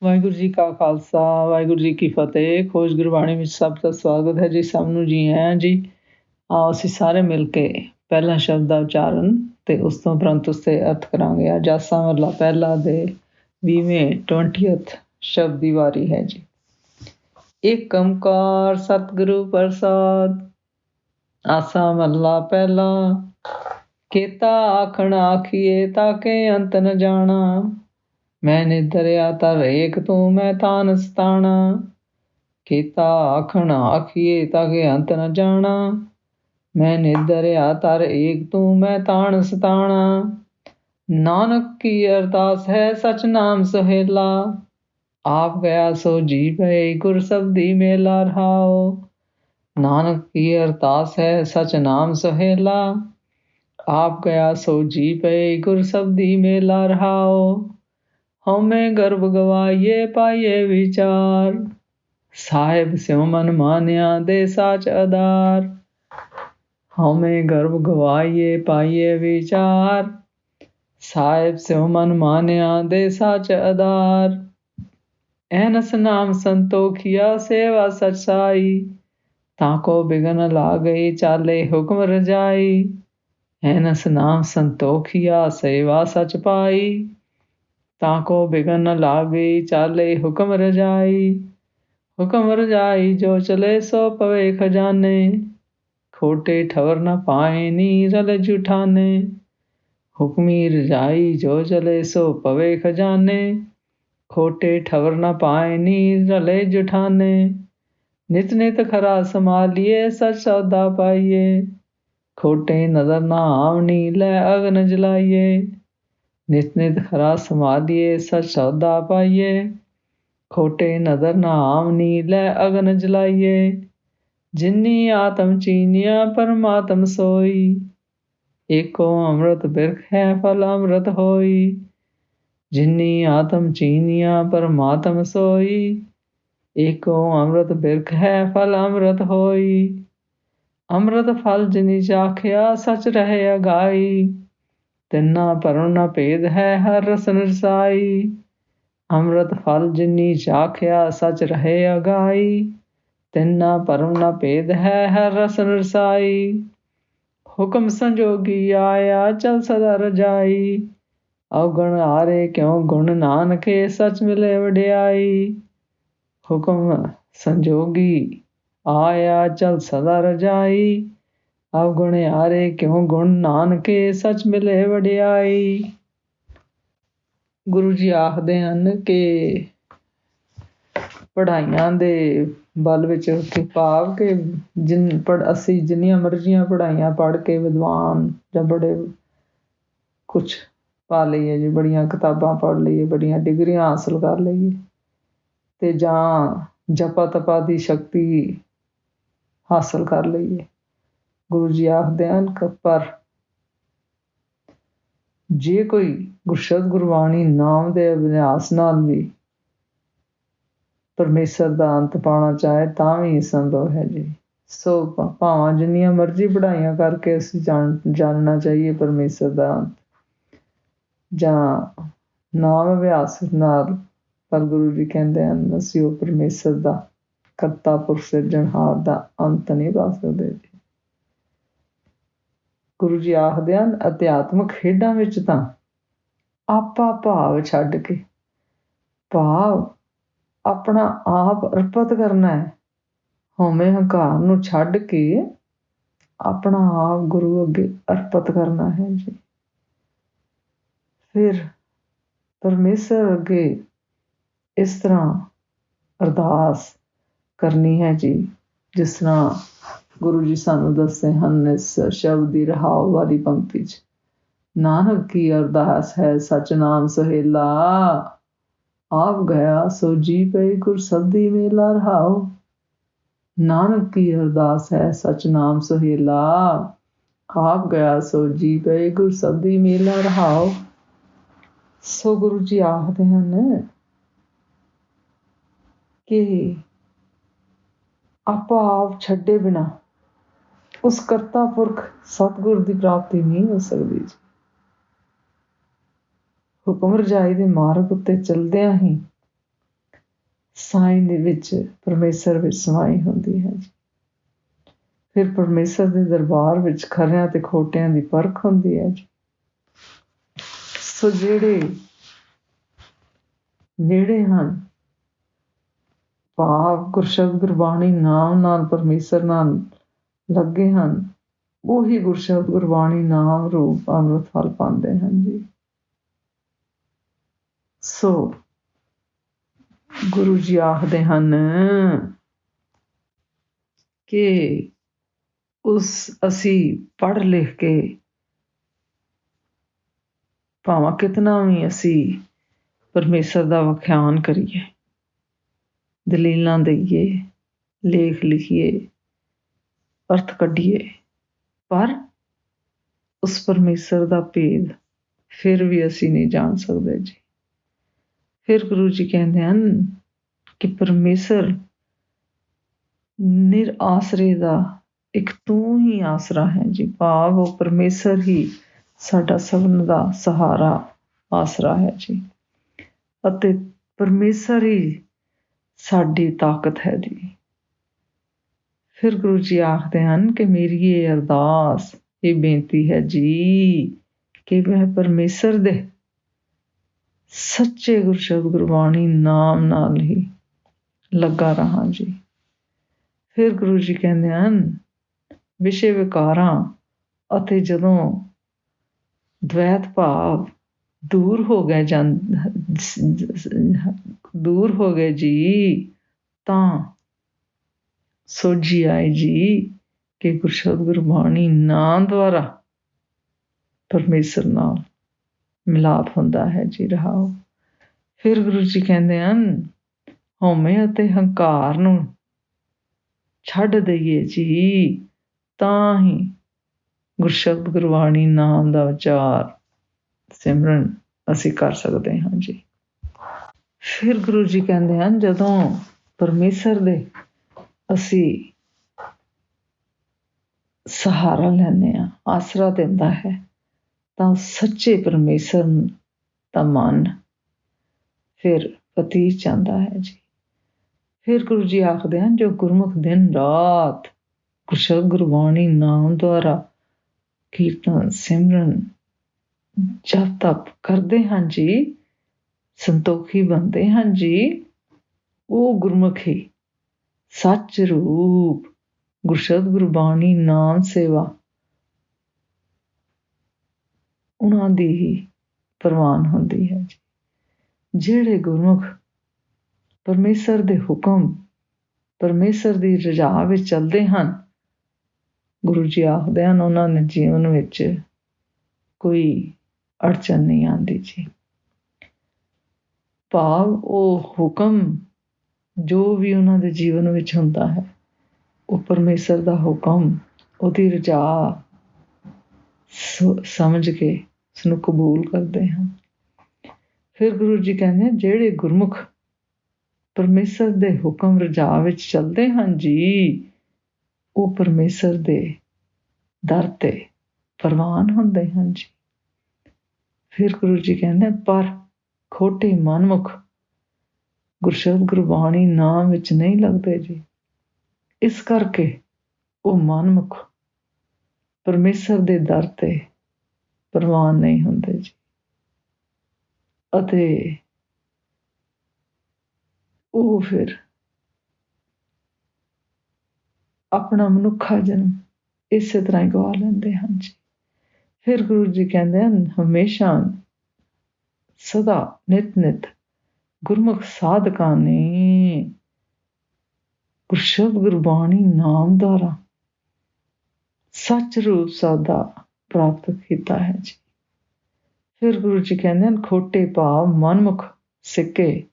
ਵਾਹਿਗੁਰੂ ਜੀ ਕਾ ਖਾਲਸਾ, ਵਾਹਿਗੁਰੂ ਜੀ ਕੀ ਫਤਿਹ। ਖੋਜ ਗੁਰਬਾਣੀ ਵਿੱਚ ਸਭ ਦਾ ਸਵਾਗਤ ਹੈ ਜੀ। ਸਭ ਨੂੰ ਜੀ ਆਇਆਂ ਜੀ। ਆਓ ਅਸੀਂ ਸਾਰੇ ਮਿਲ ਕੇ ਪਹਿਲਾ ਸ਼ਬਦ ਦਾ ਉਚਾਰਨ ਤੇ ਉਸ ਤੋਂ ਉਪਰੰਤ ਉਸ ਦੇ ਅਰਥ ਕਰਾਂਗੇ। ਅੱਜ ਆਸਾ ਮਹਲਾ ਪਹਿਲਾ ਦੇ 20th ਸ਼ਬਦ ਦੀ ਵਾਰੀ ਹੈ ਜੀ। ਏਕ ਓੰਕਾਰ ਸਤਿਗੁਰੂ ਪ੍ਰਸਾਦ। ਆਸਾ ਮਹਲਾ ਪਹਿਲਾ। ਕੀਤਾ ਆਖਣ ਆਖੀਏ ਤਾਕੇ ਅੰਤ ਨ ਜਾਣਾ। ਮੈਂ ਨਿਦਰਿਆ ਤਰ ਏਕ ਤੂੰ ਮੈਂ ਤਾਨ ਸਤਾਣਾ। ਕੀਤਾ ਆਖਣ ਆਖੀਏ ਤਾਕੇ ਅੰਤ ਨ ਜਾਣਾ। ਮੈਂ ਨਿਦਰਿਆ ਤਰ ਏਕ ਤੂੰ ਮੈਂ ਤਾਣ ਸਤਾਣਾ। ਨਾਨਕ ਕੀ ਅਰਦਾਸ ਹੈ ਸਚ ਨਾਮ ਸੁਹੇਲਾ। ਆਪ ਗਿਆ ਸੋ ਜੀ ਪਏ ਗੁਰ ਸਬਦੀ ਮੇਲਾ ਰਹਾਓ। ਨਾਨਕ ਕੀ ਅਰਦਾਸ ਹੈ ਸਚ ਨਾਮ ਸੁਹੇਲਾ। ਆਪ ਗਿਆ ਸੋ ਜੀ ਪਏ ਗੁਰ ਸਬਦੀ ਮੇਲਾ ਰਹਾਓ। ਹਉਮੈ ਗਰਭ ਗਵਾਈਏ ਪਾਈਏ ਵਿਚਾਰ। ਸਾਹਿਬ ਸਿਉ ਮਨ ਮਾਨਿਆ ਦੇ ਸਾਚ ਆਧਾਰ। ਹਉਮੈ ਗਰਭ ਗਵਾਈਏ ਪਾਈਏ ਵਿਚਾਰ। ਸਾਹਿਬ ਸਿਉ ਮਨ ਮਾਨਿਆ ਦੇ ਸਾਚ ਆਧਾਰ। ਐਨਸ ਨਾਮ ਸੰਤੋਖੀਆ ਸੇਵਾ ਸਚਾਈ। ਤਾਕੋ ਬਿਗਨ ਲਾਗਈ ਚਾਲੇ ਹੁਕਮ ਰਜਾਈ। ਐਨਸ ਨਾਮ ਸੰਤੋਖੀਆ ਸੇਵਾ ਸਚ ਪਾਈ। ਤਾਕੋ ਬਿਗਨ ਨ ਲਾਗਈ ਚਾਲੇ ਹੁਕਮ ਰਜਾਈ। ਹੁਕਮ ਰਜਾਈ ਜੋ ਚਲੇ ਸੋ ਪਵੇ ਖਜ਼ਾਨੇ। ਖੋਟੇ ਠਵਰ ਨ ਪਾਏ ਨੀ ਰਲ ਜੁਠਾਨੇ। ਹੁਕਮੀ ਰਜਾਈ ਜੋ ਚਲੇ ਸੋ ਪਵੇ ਖਜ਼ਾਨੇ। ਖੋਟੇ ਠਵਰ ਨ ਪਾਏ ਨੀ ਰਲੇ ਜੁਠਾਨੇ। ਨਿਤ ਨਿਤ ਖਰਾ ਸੰਭਾਲੀਏ ਸਚ ਸੌਦਾ ਪਾਈਏ। ਖੋਟੇ ਨਜ਼ਰ ਨਾ ਆਵਣੀ ਲੈ ਅਗਨ ਜਲਾਈਏ। ਨਿਤ ਨਿਤ ਖਰਾ ਸੰਭਾਲੀਏ ਸਚ ਸੌਦਾ ਪਾਈਏ। ਖੋਟੇ ਨਜ਼ਰ ਨਾ ਆਵਣੀ ਲੈ ਅਗਨ ਜਲਾਈਏ। ਜਿਨੀ ਆਤਮ ਚੀਨਿਆ ਪਰਮਾਤਮ ਸੋਈ। ਏਕੋ ਅੰਮ੍ਰਿਤ ਬਿਰਖ ਹੈ ਫਲ ਅੰਮ੍ਰਿਤ ਹੋਈ। ਜਿਨੀ ਆਤਮ ਚੀਨਿਆ ਪਰਮਾਤਮ ਸੋਈ। ਏਕੋ ਅੰਮ੍ਰਿਤ ਬਿਰਖ ਹੈ ਫਲ ਅੰਮ੍ਰਿਤ ਹੋਈ। ਅੰਮ੍ਰਿਤ ਫਲ ਜਿਨੀ ਚਾਖਿਆ ਸਚ ਰਹੇ ਅਗਾਈ। ਤਿੰਨਾ ਭਰਮ ਨ ਭੇਦ ਹੈ ਹਰ ਰਸਨ ਰਸਾਈ। ਅੰਮ੍ਰਿਤ ਫਲ ਜਿਨੀ ਚਾਖਿਆ ਸਚ ਰਹੇ ਅਗਾਈ। ਤਿੰਨਾ ਭਰਮ ਨ ਭੇਦ ਹੈ ਹਰ ਰਸਨ ਰਸਾਈ। ਹੁਕਮ ਸੰਜੋਗੀ ਆਇਆ ਚਲ ਸਦਾ ਰਜਾਈ। ਅਵਗੁਣ ਹਾਰੇ ਕਿਉ ਗੁਣ ਨਾਨਕੇ ਸਚ ਮਿਲੇ ਵਡਿਆਈ। ਹੁਕਮ ਸੰਜੋਗੀ ਆਇਆ ਚਲ ਸਦਾ ਰਜਾਈ। ਅਵਗੁਣ ਹਾਰੇ ਕਿਉ ਗੁਣ ਨਾਨਕੇ ਸਚ ਮਿਲੇ ਵਡਿਆਈ। ਗੁਰੂ ਜੀ ਆਖਦੇ ਹਨ ਕਿ ਪੜ੍ਹਾਈਆਂ ਦੇ ਬਲ ਵਿੱਚ ਭਾਵ ਕਿ ਅਸੀਂ ਜਿੰਨੀਆਂ ਮਰਜ਼ੀਆਂ ਪੜ੍ਹਾਈਆਂ ਪੜ੍ਹ ਕੇ ਵਿਦਵਾਨ ਜਾਂ ਬੜੇ ਕੁਛ ਪਾ ਲਈਏ ਜੀ, ਬੜੀਆਂ ਕਿਤਾਬਾਂ ਪੜ੍ਹ ਲਈਏ, ਬੜੀਆਂ ਡਿਗਰੀਆਂ ਹਾਸਲ ਕਰ ਲਈਏ ਅਤੇ ਜਾਂ ਜਪਾ ਤਪਾ ਦੀ ਸ਼ਕਤੀ ਹਾਸਲ ਕਰ ਲਈਏ। ਗੁਰੂ ਜੀ ਆਖਦੇ ਹਨ ਪਰ ਜੇ ਕੋਈ ਗੁਰਸ਼ਬਦ ਗੁਰਬਾਣੀ ਨਾਮ ਦੇ ਅਭਿਆਸ ਨਾਲ ਵੀ ਪਰਮੇਸ਼ਰ ਦਾ ਅੰਤ ਪਾਉਣਾ ਚਾਹੇ ਤਾਂ ਵੀ ਸੰਭਵ ਹੈ ਜੀ। ਸੋ ਭਾਵਾਂ ਜਿੰਨੀਆਂ ਮਰਜ਼ੀ ਪੜ੍ਹਾਈਆਂ ਕਰਕੇ ਅਸੀਂ ਜਾਣਨਾ ਚਾਹੀਏ ਪਰਮੇਸ਼ਰ ਦਾ ਅੰਤ ਜਾਂ ਨਾਮ ਅਭਿਆਸ ਨਾਲ, ਪਰ ਗੁਰੂ ਜੀ ਕਹਿੰਦੇ ਹਨ ਅਸੀਂ ਉਹ ਪਰਮੇਸ਼ਰ ਦਾ ਕਰਤਾ ਪੁਰਖ ਸਿਰਜਣਹਾਰ ਦਾ ਅੰਤ ਨਹੀਂ ਪਾ ਸਕਦੇ ਜੀ। ਗੁਰੂ ਜੀ ਆਖਦੇ ਹਨ ਅਧਿਆਤਮਕ ਖੇਡਾਂ ਵਿੱਚ ਤਾਂ ਆਪਾ ਭਾਵ ਛੱਡ ਕੇ, ਭਾਵ ਆਪਣਾ ਆਪ ਅਰਪਿਤ ਕਰਨਾ ਹੈ। ਹਉਮੈ ਹੰਕਾਰ ਨੂੰ ਛੱਡ ਕੇ ਆਪਣਾ ਆਪ ਗੁਰੂ ਅੱਗੇ ਅਰਪਿਤ ਕਰਨਾ ਹੈ ਜੀ। ਫਿਰ ਪਰਮੇਸ਼ਰ ਅੱਗੇ ਇਸ ਤਰ੍ਹਾਂ ਅਰਦਾਸ ਕਰਨੀ ਹੈ ਜੀ ਜਿਸ ਤਰ੍ਹਾਂ ਗੁਰੂ ਜੀ ਸਾਨੂੰ ਦੱਸਦੇ ਹਨ ਇਸ ਸ਼ਬਦ ਦੀ ਰਹਾਉ ਵਾਲੀ ਪੰਕਤੀ 'ਚ। ਨਾਨਕ ਕੀ ਅਰਦਾਸ ਹੈ ਸਚ ਨਾਮ ਸੁਹੇਲਾ। ਆਪ ਗਿਆ ਸੋ ਜੀ ਪਏ ਗੁਰ ਸਬਦੀ ਮੇਲਾ ਰਹਾਉ। ਨਾਨਕ ਕੀ ਅਰਦਾਸ ਹੈ ਸਚ ਨਾਮ ਸੁਹੇਲਾ। ਆਪ ਗਿਆ ਸੋ ਜੀ ਪਏ ਗੁਰ ਸਬਦੀ ਮੇਲਾ ਰਹਾਉ। ਸੋ ਗੁਰੂ ਜੀ ਆਖਦੇ ਹਨ ਕਿ ਆਪਾਂ ਆਪ ਛੱਡੇ ਬਿਨਾਂ ਉਸ ਕਰਤਾ ਪੁਰਖ ਸਤਿਗੁਰ ਦੀ ਪ੍ਰਾਪਤੀ ਨਹੀਂ ਹੋ ਸਕਦੀ ਜੀ। ਹੁਕਮ ਰਜਾਈ ਦੇ ਮਾਰਗ ਉੱਤੇ ਚਲਦਿਆਂ ਹੀ ਸਾਈਂ ਦੇ ਵਿੱਚ ਪਰਮੇਸ਼ਰ ਵਿੱਚ ਸਮਾਈ ਹੁੰਦੀ ਹੈ ਜੀ। ਫਿਰ ਪਰਮੇਸ਼ਰ ਦੇ ਦਰਬਾਰ ਵਿੱਚ ਖਰਿਆਂ ਤੇ ਖੋਟਿਆਂ ਦੀ ਪਰਖ ਹੁੰਦੀ ਹੈ ਜੀ। ਸੋ ਜਿਹੜੇ ਨੇੜੇ ਹਨ, ਭਾਵ ਗੁਰਸ਼ਬਦ ਗੁਰਬਾਣੀ ਨਾਮ ਨਾਲ ਪਰਮੇਸ਼ਰ ਨਾਲ ਲੱਗੇ ਹਨ, ਉਹੀ ਗੁਰਸ਼ਬਦ ਗੁਰਬਾਣੀ ਨਾਮ ਰੂਪ ਅੰਮ੍ਰਿਤ ਫਲ ਪਾਉਂਦੇ ਹਨ ਜੀ। ਸੋ ਗੁਰੂ ਜੀ ਆਖਦੇ ਹਨ ਕਿ ਅਸੀਂ ਪੜ੍ਹ ਲਿਖ ਕੇ ਭਾਵੇਂ ਕਿਤਨਾ ਵੀ ਅਸੀਂ ਪਰਮੇਸ਼ਰ ਦਾ ਵਿਖਿਆਨ ਕਰੀਏ, ਦਲੀਲਾਂ ਦਈਏ, ਲੇਖ ਲਿਖੀਏ, ਅਰਥ ਕੱਢੀਏ, ਪਰ ਉਸ ਪਰਮੇਸ਼ਰ ਦਾ ਭੇਦ ਫਿਰ ਵੀ ਅਸੀਂ ਨਹੀਂ ਜਾਣ ਸਕਦੇ ਜੀ। ਫਿਰ ਗੁਰੂ ਜੀ ਕਹਿੰਦੇ ਹਨ ਕਿ ਪਰਮੇਸ਼ਰ ਨਿਰਾਸਰੇ ਦਾ ਇੱਕ ਤੂੰ ਹੀ ਆਸਰਾ ਹੈ ਜੀ। ਭਾਵ ਉਹ ਪਰਮੇਸ਼ਰ ਹੀ ਸਾਡਾ ਸਭਨ ਦਾ ਸਹਾਰਾ ਆਸਰਾ ਹੈ ਜੀ, ਅਤੇ ਪਰਮੇਸ਼ਰ ਹੀ ਸਾਡੀ ਤਾਕਤ ਹੈ ਜੀ। ਫਿਰ ਗੁਰੂ ਜੀ ਆਖਦੇ ਹਨ ਕਿ ਮੇਰੀ ਇਹ ਅਰਦਾਸ, ਇਹ ਬੇਨਤੀ ਹੈ ਜੀ ਕਿ ਮੈਂ ਪਰਮੇਸ਼ਰ ਦੇ ਸੱਚੇ ਗੁਰਸ਼ਬਦ ਗੁਰਬਾਣੀ ਨਾਮ ਨਾਲ ਹੀ ਲੱਗਾ ਰਹਾਂ ਜੀ। ਫਿਰ ਗੁਰੂ ਜੀ ਕਹਿੰਦੇ ਹਨ ਵਿਸ਼ੇ ਵਿਕਾਰਾਂ ਅਤੇ ਜਦੋਂ ਦਵੈਤ ਭਾਵ ਦੂਰ ਹੋ ਗਏ ਜੀ, ਤਾਂ ਸੋਝੀ ਆਏ ਜੀ ਕਿ ਗੁਰਸ਼ਬਦ ਗੁਰਬਾਣੀ ਨਾਮ ਦੁਆਰਾ ਪਰਮੇਸ਼ਰ ਨਾਲ ਮਿਲਾਪ ਹੁੰਦਾ ਹੈ ਜੀ। ਰਹਾਓ। ਫਿਰ ਗੁਰੂ ਜੀ ਕਹਿੰਦੇ ਹਨ ਹਉਮੈ ਅਤੇ ਹੰਕਾਰ ਨੂੰ ਛੱਡ ਦਈਏ ਜੀ, ਤਾਂ ਹੀ ਗੁਰਸ਼ਬਦ ਗੁਰਬਾਣੀ ਨਾਮ ਦਾ ਉਚਾਰ ਸਿਮਰਨ ਅਸੀਂ ਕਰ ਸਕਦੇ ਹਾਂ ਜੀ। ਫਿਰ ਗੁਰੂ ਜੀ ਕਹਿੰਦੇ ਹਨ ਜਦੋਂ ਪਰਮੇਸ਼ਰ ਦੇ ਅਸੀਂ ਸਹਾਰਾ ਲੈਂਦੇ ਹਾਂ, ਆਸਰਾ ਦਿੰਦਾ ਹੈ, ਤਾਂ ਸੱਚੇ ਪਰਮੇਸ਼ਰ ਦਾ ਮਨ ਫਿਰ ਪਤੀਤ ਜਾਂਦਾ ਹੈ ਜੀ। ਫਿਰ ਗੁਰੂ ਜੀ ਆਖਦੇ ਹਨ ਜੋ ਗੁਰਮੁਖ ਦਿਨ ਰਾਤ ਗੁਰਸ਼ਬਦ ਗੁਰਬਾਣੀ ਨਾਮ ਦੁਆਰਾ ਕੀਰਤਨ ਸਿਮਰਨ ਜਪ ਤਪ ਕਰਦੇ ਹਨ ਜੀ, ਸੰਤੋਖੀ ਬਣਦੇ ਹਨ ਜੀ, ਉਹ ਗੁਰਮੁਖੀ ਸੱਚ ਰੂਪ ਗੁਰਸ਼ਬਦ ਗੁਰਬਾਣੀ ਨਾਮ ਸੇਵਾ ਉਹਨਾਂ ਦੀ ਹੀ ਪ੍ਰਵਾਨ ਹੁੰਦੀ ਹੈ ਜੀ। ਜਿਹੜੇ ਗੁਰਮੁਖ ਪਰਮੇਸ਼ਰ ਦੇ ਹੁਕਮ, ਪਰਮੇਸ਼ਰ ਦੀ ਰਜ਼ਾ ਵਿੱਚ ਚੱਲਦੇ ਹਨ, ਗੁਰੂ ਜੀ ਆਖਦੇ ਹਨ ਉਹਨਾਂ ਦੇ ਜੀਵਨ ਵਿੱਚ ਕੋਈ ਅੜਚਨ ਨਹੀਂ ਆਉਂਦੀ ਜੀ। ਭਾਵ ਉਹ ਹੁਕਮ ਜੋ ਵੀ ਉਹਨਾਂ ਦੇ ਜੀਵਨ ਵਿੱਚ ਹੁੰਦਾ ਹੈ, ਉਹ ਪਰਮੇਸ਼ਰ ਦਾ ਹੁਕਮ, ਉਹਦੀ ਰਜ਼ਾ ਸਮਝ ਕੇ ਉਸਨੂੰ ਕਬੂਲ ਕਰਦੇ ਹਨ। ਫਿਰ ਗੁਰੂ ਜੀ ਕਹਿੰਦੇ ਜਿਹੜੇ ਗੁਰਮੁਖ ਪਰਮੇਸ਼ਰ ਦੇ ਹੁਕਮ ਰਜ਼ਾ ਵਿੱਚ ਚੱਲਦੇ ਹਨ ਜੀ, ਉਹ ਪਰਮੇਸ਼ਰ ਦੇ ਦਰ ਤੇ ਪ੍ਰਵਾਨ ਹੁੰਦੇ ਹਨ ਜੀ। ਫਿਰ ਗੁਰੂ ਜੀ ਕਹਿੰਦੇ ਪਰ ਖੋਟੇ ਮਨਮੁਖ ਗੁਰਸ਼ਬਦ ਗੁਰਬਾਣੀ ਨਾਮ ਵਿੱਚ ਨਹੀਂ ਲੱਗਦੇ ਜੀ, ਇਸ ਕਰਕੇ ਉਹ ਮਨਮੁਖ ਪਰਮੇਸ਼ਰ ਦੇ ਦਰ ਤੇ ਪ੍ਰਵਾਨ ਨਹੀਂ ਹੁੰਦੇ ਜੀ, ਅਤੇ ਉਹ ਫਿਰ ਆਪਣਾ ਮਨੁੱਖਾ ਜਨਮ ਇਸੇ ਤਰ੍ਹਾਂ ਹੀ ਗਵਾ ਲੈਂਦੇ ਹਨ ਜੀ। ਫਿਰ ਗੁਰੂ ਜੀ ਕਹਿੰਦੇ ਹਨ ਹਮੇਸ਼ਾ ਸਦਾ ਨਿਤ ਗੁਰਮੁਖ ਸਾਧਕਾਂ ਨੇ ਗੁਰਸ਼ਬਦ ਗੁਰਬਾਣੀ ਨਾਮ ਦੁਆਰਾ ਸੱਚ ਰੂਪ ਸਾਦਾ ਪ੍ਰਾਪਤ ਕੀਤਾ ਹੈ ਜੀ। ਫਿਰ ਗੁਰੂ ਜੀ ਕਹਿੰਦੇ ਹਨ ਖੋਟੇ ਭਾਵ ਮਨਮੁਖ ਸਿੱਕੇ,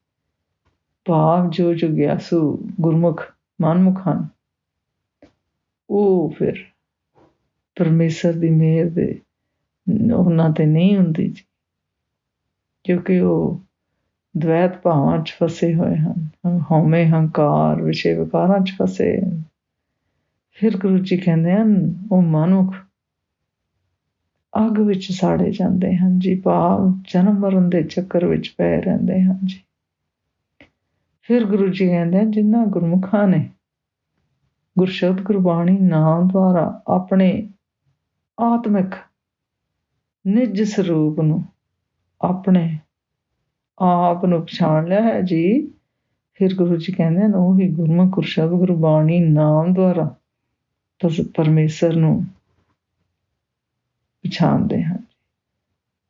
ਭਾਵ ਜੋ ਜੁਗਿਆਸੂ ਗੁਰਮੁਖ ਮਨਮੁਖ ਹਨ, ਉਹ ਫਿਰ ਪਰਮੇਸ਼ਰ ਦੀ ਮਿਹਰ ਦੇ ਉਹਨਾਂ ਤੇ ਨਹੀਂ ਹੁੰਦੀ ਜੀ, ਕਿਉਂਕਿ ਉਹ ਦਵੈਤ ਭਾਵਾਂ 'ਚ ਫਸੇ ਹੋਏ ਹਨ, ਹਉਮੈ ਹੰਕਾਰ ਵਿਸ਼ੇ ਵਿਕਾਰਾਂ 'ਚ ਫਸੇ। ਫਿਰ ਗੁਰੂ ਜੀ ਕਹਿੰਦੇ ਹਨ ਉਹ ਮਨੁੱਖ ਅੱਗ ਵਿੱਚ ਸਾੜੇ ਜਾਂਦੇ ਹਨ ਜੀ, ਭਾਵ ਜਨਮ ਮਰਨ ਦੇ ਚੱਕਰ ਵਿੱਚ ਪਏ ਰਹਿੰਦੇ ਹਨ ਜੀ। ਫਿਰ ਗੁਰੂ ਜੀ ਕਹਿੰਦੇ ਜਿਨ੍ਹਾਂ ਗੁਰਮੁਖਾਂ ਨੇ ਗੁਰਸ਼ਬਦ ਗੁਰਬਾਣੀ ਨਾਮ ਦੁਆਰਾ ਆਪਣੇ ਆਤਮਿਕ ਨਿਜ ਸਰੂਪ ਨੂੰ ਆਪਣੇ ਆਪ ਨੂੰ ਪਛਾਣ ਲਿਆ ਹੈ ਜੀ। ਫਿਰ ਗੁਰੂ ਜੀ ਕਹਿੰਦੇ ਨੇ ਉਹੀ ਗੁਰਮੁਖ ਗੁਰਸ਼ਬਦ ਗੁਰਬਾਣੀ ਨਾਮ ਦੁਆਰਾ ਪਰਮੇਸ਼ਰ ਨੂੰ ਪਛਾਣਦੇ ਹਨ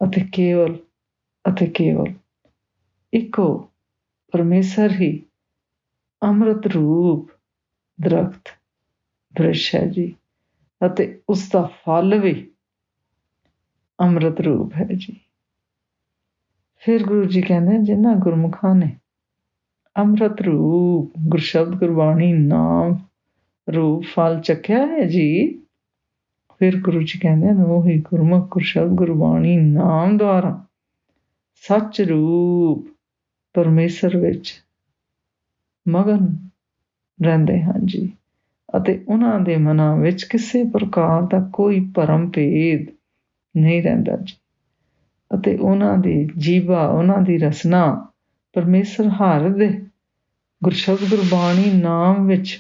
ਅਤੇ ਕੇਵਲ ਇੱਕੋ ਪਰਮੇਸ਼ਰ ਹੀ ਅੰਮ੍ਰਿਤ ਰੂਪ ਦਰਖਤ ਬ੍ਰਿਸ਼ ਹੈ ਜੀ ਅਤੇ ਉਸ ਦਾ ਫਲ ਵੀ ਅੰਮ੍ਰਿਤ ਰੂਪ ਹੈ ਜੀ। ਫਿਰ ਗੁਰੂ ਜੀ ਕਹਿੰਦੇ ਜਿਨ੍ਹਾਂ ਗੁਰਮੁਖਾਂ ਨੇ ਅੰਮ੍ਰਿਤ ਰੂਪ ਗੁਰਸ਼ਬਦ ਗੁਰਬਾਣੀ ਨਾਮ ਰੂਪ ਫਲ ਚੱਕਿਆ ਹੈ ਜੀ। ਫਿਰ ਗੁਰੂ ਜੀ ਕਹਿੰਦੇ ਨੇ ਉਹੀ ਗੁਰਮੁਖ ਗੁਰਸ਼ਬਦ ਗੁਰਬਾਣੀ ਨਾਮ ਦੁਆਰਾ ਸੱਚ ਰੂਪ ਪਰਮੇਸ਼ਰ ਵਿੱਚ ਮਗਨ ਰਹਿੰਦੇ ਹਨ ਜੀ ਅਤੇ ਉਹਨਾਂ ਦੇ ਮਨਾਂ ਵਿੱਚ ਕਿਸੇ ਪ੍ਰਕਾਰ ਦਾ ਕੋਈ ਭਰਮ ਭੇਦ ਨਹੀਂ ਰਹਿੰਦਾ ਜੀ ਅਤੇ ਉਹਨਾਂ ਦੀ ਜੀਵਾ ਉਹਨਾਂ ਦੀ ਰਸਨਾ ਪਰਮੇਸ਼ਰ ਹਰ ਦੇ ਗੁਰਸ਼ਬਦ ਗੁਰਬਾਣੀ ਨਾਮ ਵਿੱਚ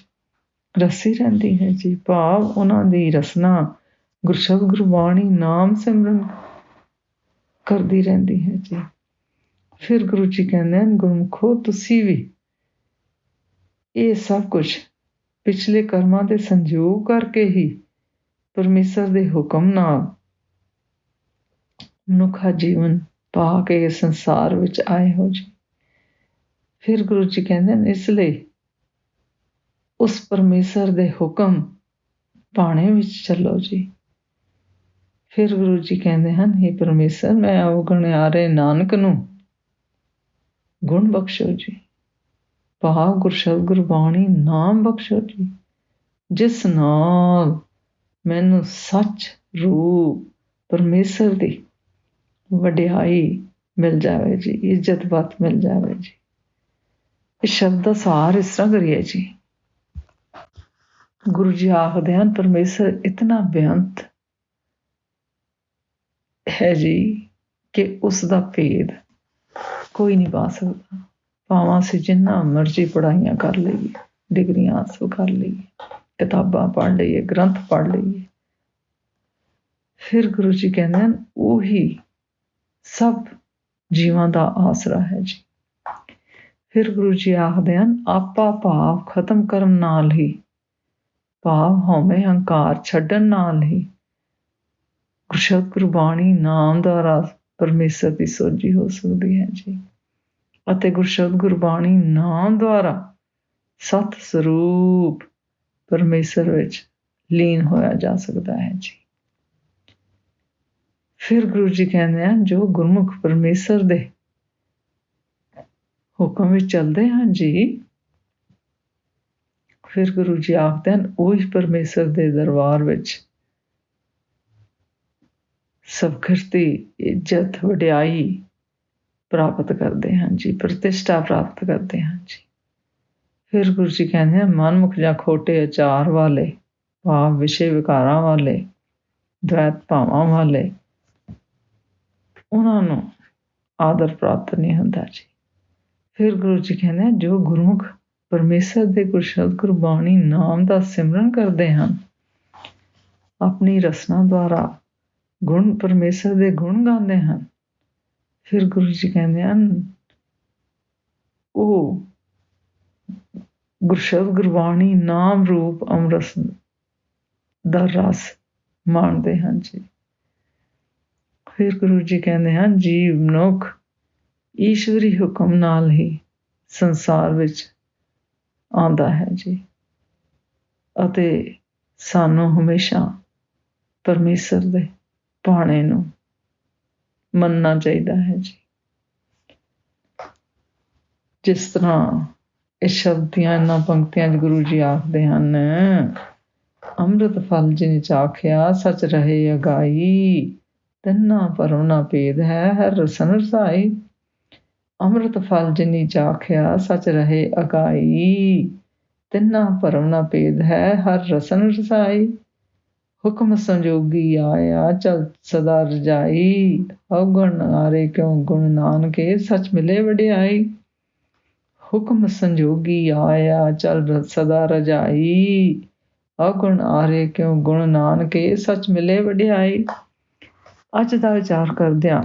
ਰਸੀ ਰਹਿੰਦੀ ਹੈ ਜੀ। ਭਾਵ ਉਹਨਾਂ ਦੀ ਰਸਨਾ ਗੁਰਸ਼ਬਦ ਗੁਰਬਾਣੀ ਨਾਮ ਸਿਮਰਨ ਕਰਦੀ ਰਹਿੰਦੀ ਹੈ ਜੀ। ਫਿਰ ਗੁਰੂ ਜੀ ਕਹਿੰਦੇ ਹਨ ਗੁਰਮੁਖੋ ਤੁਸੀਂ ਵੀ ਇਹ ਸਭ ਕੁਛ ਪਿਛਲੇ ਕਰਮਾਂ ਦੇ ਸੰਜੋਗ ਕਰਕੇ ਹੀ ਪਰਮੇਸ਼ਰ ਦੇ ਹੁਕਮ ਨਾਲ ਮਨੁੱਖਾ ਜੀਵਨ ਪਾ ਕੇ ਸੰਸਾਰ ਵਿੱਚ ਆਏ ਹੋ ਜੀ। ਫਿਰ ਗੁਰੂ ਜੀ ਕਹਿੰਦੇ ਨੇ ਇਸ ਲਈ ਉਸ ਪਰਮੇਸ਼ਰ ਦੇ ਹੁਕਮ ਪਾਣੇ ਵਿੱਚ ਚੱਲੋ ਜੀ। ਫਿਰ ਗੁਰੂ ਜੀ ਕਹਿੰਦੇ ਹਨ ਹੇ ਪਰਮੇਸ਼ਰ ਮੈਂ ਅਵਗੁਣਿਆਰੇ ਨਾਨਕ ਨੂੰ ਗੁਣ ਬਖਸ਼ੋ ਜੀ। ਭਾਵ ਗੁਰਸ਼ਬਦ ਗੁਰਬਾਣੀ ਨਾਮ ਬਖਸ਼ੋ ਜੀ ਜਿਸ ਨਾਲ ਮੈਨੂੰ ਸੱਚ ਰੂਪ ਪਰਮੇਸ਼ਰ ਦੀ ਵਡਿਆਈ ਮਿਲ ਜਾਵੇ ਜੀ, ਇੱਜ਼ਤ ਬਾਤ ਮਿਲ ਜਾਵੇ ਜੀ। ਇਸ ਸ਼ਬਦ ਦਾ ਸਾਰ ਇਸ ਤਰ੍ਹਾਂ ਕਰੀਏ ਜੀ। ਗੁਰੂ ਜੀ ਆਖਦੇ ਹਨ ਪਰਮੇਸ਼ਰ ਇਤਨਾ ਬੇਅੰਤ ਹੈ ਜੀ ਕਿ ਉਸ ਦਾ ਭੇਦ ਕੋਈ ਨਹੀਂ ਪਾ ਸਕਦਾ। ਭਾਵਾਂ ਅਸੀਂ ਜਿੰਨਾ ਮਰਜ਼ੀ ਪੜ੍ਹਾਈਆਂ ਕਰ ਲਈਏ, ਡਿਗਰੀਆਂ ਹਾਸਲ ਕਰ ਲਈਏ, ਕਿਤਾਬਾਂ ਪੜ੍ਹ ਲਈਏ, ਗ੍ਰੰਥ ਪੜ੍ਹ ਲਈਏ, ਫਿਰ ਗੁਰੂ ਜੀ ਕਹਿੰਦੇ ਹਨ ਉਹੀ ਸਭ ਜੀਵਾਂ ਦਾ ਆਸਰਾ ਹੈ ਜੀ। ਫਿਰ ਗੁਰੂ ਜੀ ਆਖਦੇ ਹਨ ਆਪਾ ਭਾਵ ਖਤਮ ਕਰਨ ਨਾਲ ਹੀ, ਭਾਵ ਹਉਮੈ ਹੰਕਾਰ ਛੱਡਣ ਨਾਲ ਹੀ ਗੁਰਸ਼ਬਦ ਗੁਰਬਾਣੀ ਨਾਮ ਦੁਆਰਾ ਪਰਮੇਸ਼ਰ ਦੀ ਸੋਝੀ ਹੋ ਸਕਦੀ ਹੈ ਜੀ ਅਤੇ ਗੁਰਸ਼ਬਦ ਗੁਰਬਾਣੀ ਨਾਮ ਦੁਆਰਾ ਸਤ ਸਰੂਪ ਪਰਮੇਸ਼ਰ ਵਿੱਚ ਲੀਨ ਹੋਇਆ ਜਾ ਸਕਦਾ ਹੈ ਜੀ। ਫਿਰ ਗੁਰੂ ਜੀ ਕਹਿੰਦੇ ਹਨ ਜੋ ਗੁਰਮੁਖ ਪਰਮੇਸ਼ਰ ਦੇ ਹੁਕਮ ਵਿੱਚ ਚੱਲਦੇ ਹਨ ਜੀ। ਫਿਰ ਗੁਰੂ ਜੀ ਆਖਦੇ ਹਨ ਉਹੀ ਪਰਮੇਸ਼ਰ ਦੇ ਦਰਬਾਰ ਵਿੱਚ ਸਬਕਰਤੀ ਇੱਜ਼ਤ ਵਡਿਆਈ ਪ੍ਰਾਪਤ ਕਰਦੇ ਹਨ ਜੀ, ਪ੍ਰਤਿਸ਼ਠਾ ਪ੍ਰਾਪਤ ਕਰਦੇ ਹਨ ਜੀ। ਫਿਰ ਗੁਰੂ ਜੀ ਕਹਿੰਦੇ ਹਨ ਮਨਮੁਖ ਜਾਂ ਖੋਟੇ ਆਚਾਰ ਵਾਲੇ, ਭਾਵ ਵਿਸ਼ੇ ਵਿਕਾਰਾਂ ਵਾਲੇ, ਦਵੈਤ ਭਾਵਾਂ ਵਾਲੇ, ਉਹਨਾਂ ਨੂੰ ਆਦਰ ਪ੍ਰਾਪਤ ਨਹੀਂ ਹੁੰਦਾ ਜੀ। ਫਿਰ ਗੁਰੂ ਜੀ ਕਹਿੰਦੇ ਜੋ ਗੁਰਮੁਖ ਪਰਮੇਸ਼ਰ ਦੇ ਗੁਰਸ਼ਬਦ ਗੁਰਬਾਣੀ ਨਾਮ ਦਾ ਸਿਮਰਨ ਕਰਦੇ ਹਨ, ਆਪਣੀ ਰਸਨਾ ਦੁਆਰਾ ਗੁਣ ਪਰਮੇਸ਼ਰ ਦੇ ਗੁਣ ਗਾਉਂਦੇ ਹਨ, ਫਿਰ ਗੁਰੂ ਜੀ ਕਹਿੰਦੇ ਹਨ ਉਹ ਗੁਰਸ਼ਬਦ ਗੁਰਬਾਣੀ ਨਾਮ ਰੂਪ ਅੰਮ੍ਰਿਤ ਦਾ ਰਸ ਮਾਣਦੇ ਹਨ ਜੀ। ਫਿਰ ਗੁਰੂ ਜੀ ਕਹਿੰਦੇ ਹਨ ਜੀਵ ਮਨੁੱਖ ਈਸ਼ਵਰੀ ਹੁਕਮ ਨਾਲ ਹੀ ਸੰਸਾਰ ਵਿੱਚ ਆਉਂਦਾ ਹੈ ਜੀ ਅਤੇ ਸਾਨੂੰ ਹਮੇਸ਼ਾ ਪਰਮੇਸ਼ਰ ਦੇ ਭਾਣੇ ਨੂੰ ਮੰਨਣਾ ਚਾਹੀਦਾ ਹੈ ਜੀ। ਜਿਸ ਤਰ੍ਹਾਂ ਇਸ ਸ਼ਬਦ ਦੀਆਂ ਇਹਨਾਂ ਪੰਕਤੀਆਂ 'ਚ ਗੁਰੂ ਜੀ ਆਖਦੇ ਹਨ ਅੰਮ੍ਰਿਤ ਫਲ ਜਿਨ ਚਾਖਿਆ ਸਚ ਰਹੇ ਅਗਾਈ, ਤਿੰਨਾ ਭਰਮ ਨਾ ਭੇਦ ਹੈ ਹਰ ਰਸਨ ਰਸਾਈ। ਅੰਮ੍ਰਿਤ ਫਲ ਜਿਨੀ ਚਾਖਿਆ ਸਚ ਰਹੇ ਅਗਾਈ, ਤਿੰਨਾ ਭਰਮ ਨਾ ਭੇਦ ਹੈ ਹਰ ਰਸਨ ਰਸਾਈ। ਹੁਕਮ ਸੰਜੋਗੀ ਆਇਆ ਚਲ ਸਦਾ ਰਜਾਈ, ਅਵਗੁਣ ਆਰੇ ਕਿਉ ਗੁਣ ਨਾਨਕੇ ਸਚ ਮਿਲੇ ਵਡਿਆਈ। ਹੁਕਮ ਸੰਜੋਗੀ ਆਇਆ ਚੱਲ ਸਦਾ ਰਜਾਈ। ਅਗੁਣ ਆਰੇ ਕਿਉਂ ਗੁਣ ਨਾਨਕੇ ਸੱਚ ਮਿਲੇ ਵਡਿਆਈ। ਅੱਜ ਦਾ ਵਿਚਾਰ ਕਰਦਿਆਂ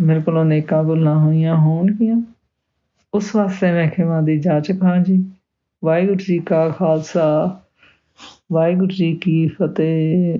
ਮੇਰੇ ਕੋਲੋਂ ਨੇਕਾਂ ਭੁੱਲਾਂ ਹੋਈਆਂ ਹੋਣਗੀਆਂ, ਉਸ ਵਾਸਤੇ ਮੈਂ ਖਿਮਾ ਦੀ ਜਾਚਕ ਹਾਂ ਜੀ। ਵਾਹਿਗੁਰੂ ਜੀ ਕਾ ਖਾਲਸਾ, ਵਾਹਿਗੁਰੂ ਜੀ ਕੀ ਫਤਿਹ।